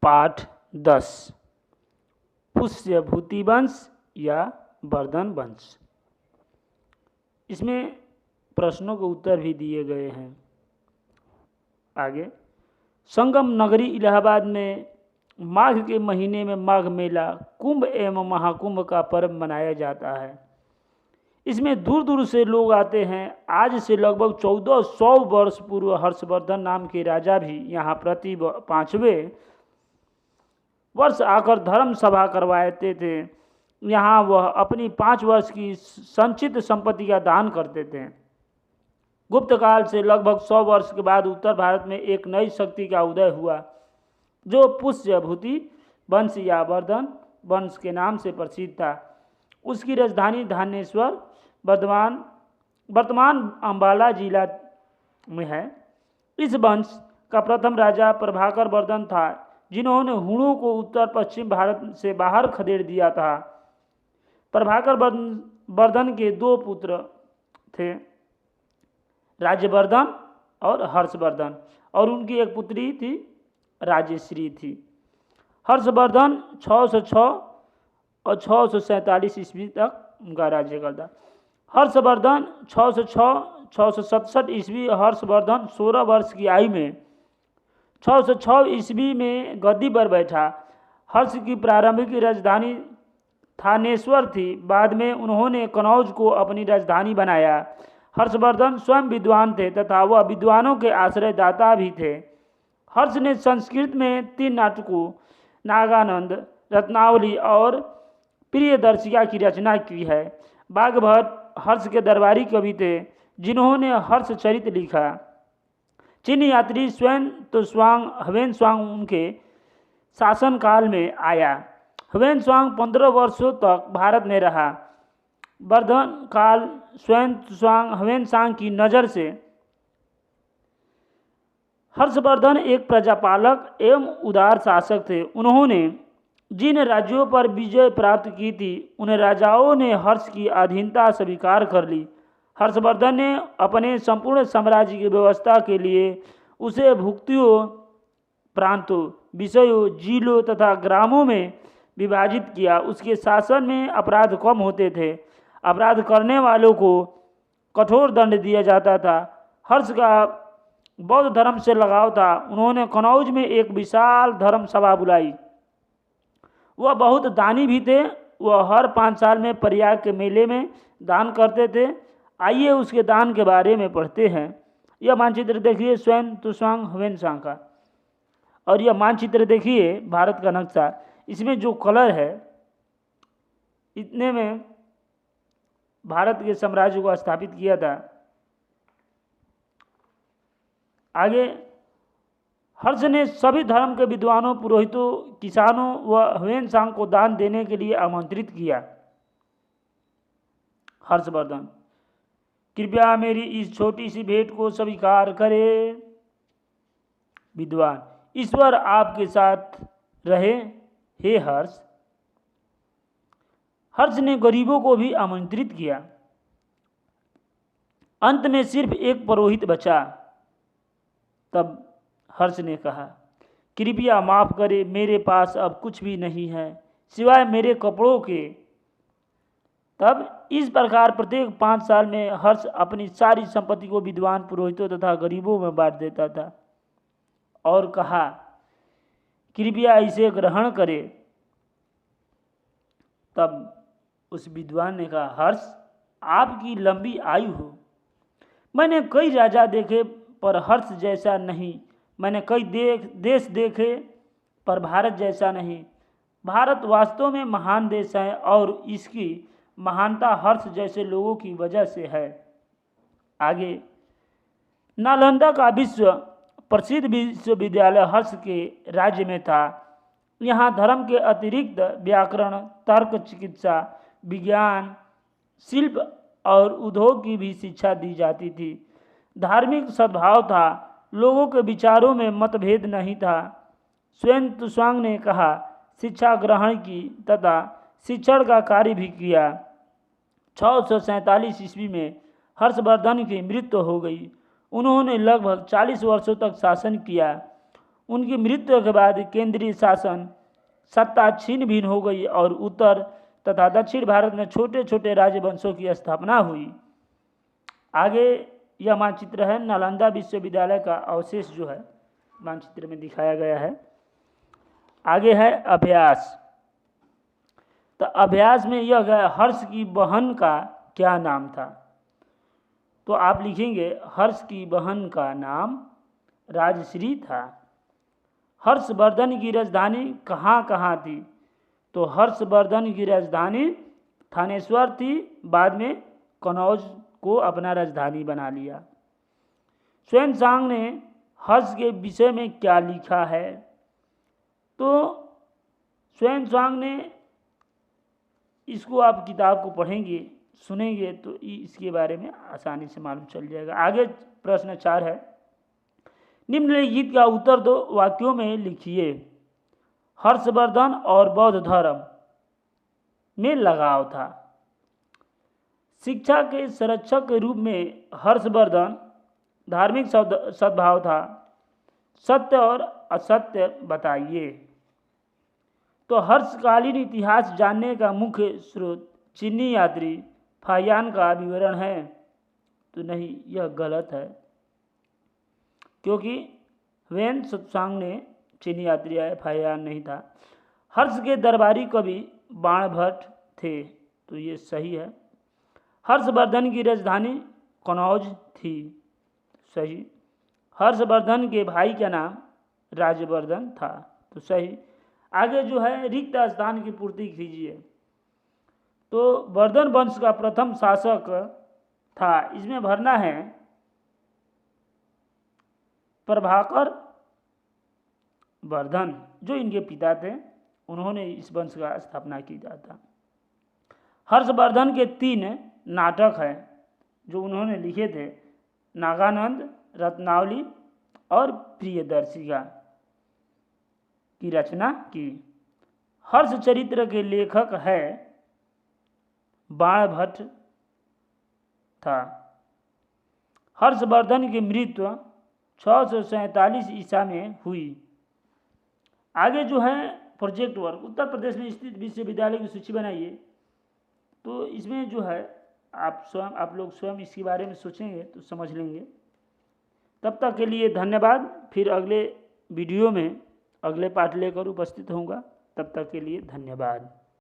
पाठ 10 पुष्यभूति वंश या वर्धन वंश। इसमें प्रश्नों के उत्तर भी दिए गए हैं। आगे, संगम नगरी इलाहाबाद में माघ के महीने में माघ मेला, कुंभ एवं महाकुंभ का पर्व मनाया जाता है। इसमें दूर दूर से लोग आते हैं। आज से लगभग 1400 वर्ष पूर्व हर्षवर्धन नाम के राजा भी यहाँ प्रति 5वें वर्ष आकर धर्म सभा करवाते थे। यहाँ वह अपनी 5 वर्ष की संचित संपत्ति का दान करते थे। गुप्त काल से लगभग 100 वर्ष के बाद उत्तर भारत में एक नई शक्ति का उदय हुआ जो पुष्यभूति वंश या वर्धन वंश के नाम से प्रसिद्ध था। उसकी राजधानी धानेश्वर वर्तमान अंबाला जिला में है। इस वंश का प्रथम राजा प्रभाकर वर्धन था, जिन्होंने हुणों को उत्तर पश्चिम भारत से बाहर खदेड़ दिया था। प्रभाकर वर्धन के 2 पुत्र थे, राज्यवर्धन और हर्षवर्धन, और उनकी एक पुत्री थी, राजश्री थी। हर्षवर्धन 606 और 647 ईस्वी तक उनका राज्यकाल था। हर्षवर्धन 606-667 ईस्वी। हर्षवर्धन 16 वर्ष की आयु में 606 ईस्वी में गद्दी पर बैठा। हर्ष की प्रारंभिक राजधानी थानेश्वर थी। बाद में उन्होंने कनौज को अपनी राजधानी बनाया। हर्षवर्धन स्वयं विद्वान थे तथा वह विद्वानों के आश्रयदाता भी थे। हर्ष ने संस्कृत में 3 नाटकों नागानंद, रत्नावली और प्रियदर्शिका की रचना की है। बागभट्ट हर्ष के दरबारी कवि थे, जिन्होंने हर्ष चरित लिखा। चीनी यात्री ह्वेन-त्सांग उनके शासनकाल में आया। ह्वेन-त्सांग 15 वर्षों तक भारत में रहा। वर्धन काल ह्वेन-त्सांग की नज़र से हर्षवर्धन एक प्रजापालक एवं उदार शासक थे। उन्होंने जिन राज्यों पर विजय प्राप्त की थी, उन राजाओं ने हर्ष की अधीनता स्वीकार कर ली। हर्षवर्धन ने अपने संपूर्ण साम्राज्य की व्यवस्था के लिए उसे भुक्तियों, प्रांतों, विषयों, जिलों तथा ग्रामों में विभाजित किया। उसके शासन में अपराध कम होते थे। अपराध करने वालों को कठोर दंड दिया जाता था। हर्ष का बौद्ध धर्म से लगाव था। उन्होंने कनौज में एक विशाल धर्म सभा बुलाई। वह बहुत दानी भी थे। वह हर 5 साल में प्रयाग के मेले में दान करते थे। आइए उसके दान के बारे में पढ़ते हैं। यह मानचित्र देखिए ह्वेन-त्सांग ह्वेन-त्सांग का, और यह मानचित्र देखिए भारत का नक्शा। इसमें जो कलर है, इतने में भारत के साम्राज्य को स्थापित किया था। आगे, हर्ष ने सभी धर्म के विद्वानों, पुरोहितों, किसानों व ह्वेन-त्सांग को दान देने के लिए आमंत्रित किया। हर्षवर्धन, कृपया मेरी इस छोटी सी भेंट को स्वीकार करें। विद्वान, ईश्वर आपके साथ रहे हे हर्ष। हर्ष ने गरीबों को भी आमंत्रित किया। अंत में सिर्फ एक पुरोहित बचा। तब हर्ष ने कहा, कृपया माफ़ करें, मेरे पास अब कुछ भी नहीं है सिवाय मेरे कपड़ों के। तब इस प्रकार प्रत्येक 5 साल में हर्ष अपनी सारी संपत्ति को विद्वान, पुरोहितों तथा गरीबों में बांट देता था और कहा, कृपया इसे ग्रहण करें। तब उस विद्वान ने कहा, हर्ष, आपकी लंबी आयु हो। मैंने कई राजा देखे पर हर्ष जैसा नहीं। मैंने कई देश देखे पर भारत जैसा नहीं। भारत वास्तव में महान देश है और इसकी महानता हर्ष जैसे लोगों की वजह से है। आगे, नालंदा का विश्व प्रसिद्ध विश्वविद्यालय हर्ष के राज्य में था। यहाँ धर्म के अतिरिक्त व्याकरण, तर्क, चिकित्सा, विज्ञान, शिल्प और उद्योग की भी शिक्षा दी जाती थी। धार्मिक सद्भाव था। लोगों के विचारों में मतभेद नहीं था। ह्वेन-त्सांग ने कहा, शिक्षा ग्रहण की तथा शिक्षण का कार्य भी किया। 647 ईस्वी में हर्षवर्धन की मृत्यु हो गई। उन्होंने लगभग 40 वर्षों तक शासन किया। उनकी मृत्यु के बाद केंद्रीय शासन सत्ता छीन भिन हो गई और उत्तर तथा दक्षिण भारत में छोटे छोटे राजवंशों की स्थापना हुई। आगे यह मानचित्र है नालंदा विश्वविद्यालय का अवशेष जो है मानचित्र में दिखाया गया है। आगे है अभ्यास। तो अभ्यास में यह है हर्ष की बहन का क्या नाम था। तो आप लिखेंगे हर्ष की बहन का नाम राजश्री था। हर्षवर्धन की राजधानी कहाँ कहाँ थी। तो हर्षवर्धन की राजधानी थानेश्वर थी, बाद में कनौज को अपना राजधानी बना लिया। ह्वेनसांग ने हर्ष के विषय में क्या लिखा है। तो ह्वेनसांग ने, इसको आप किताब को पढ़ेंगे सुनेंगे तो इसके बारे में आसानी से मालूम चल जाएगा। आगे प्रश्न 4 है, निम्नलिखित का उत्तर दो वाक्यों में लिखिए। हर्षवर्धन और बौद्ध धर्म में लगाव था। शिक्षा के संरक्षक के रूप में हर्षवर्धन धार्मिक सद्भाव था। सत्य और असत्य बताइए। तो हर्षकालीन इतिहास जानने का मुख्य स्रोत चीनी यात्री फाहियान का विवरण है। तो नहीं, यह गलत है, क्योंकि ह्वेनसांग ने चीनी यात्री आए, फाहियान नहीं था। हर्ष के दरबारी कवि बाणभट्ट थे। तो ये सही है। हर्षवर्धन की राजधानी कनौज थी। सही। हर्षवर्धन के भाई का नाम राजवर्धन था। तो सही। आगे जो है रिक्त स्थान की पूर्ति कीजिए। तो वर्धन वंश का प्रथम शासक था, इसमें भरना है प्रभाकर वर्धन, जो इनके पिता थे, उन्होंने इस वंश का स्थापना की जाता। हर्षवर्धन के 3 नाटक हैं जो उन्होंने लिखे थे, नागानंद, रत्नावली और प्रियदर्शिका की रचना की। हर्ष चरित्र के लेखक है बाणभट्ट था। हर्षवर्धन की मृत्यु 647 ईसा में हुई। आगे जो है प्रोजेक्ट वर्क, उत्तर प्रदेश में स्थित विश्वविद्यालय की सूची बनाइए। तो इसमें जो है आप लोग स्वयं इसके बारे में सोचेंगे तो समझ लेंगे। तब तक के लिए धन्यवाद। फिर अगले वीडियो में अगले पाठ लेकर उपस्थित होऊंगा। तब तक के लिए धन्यवाद।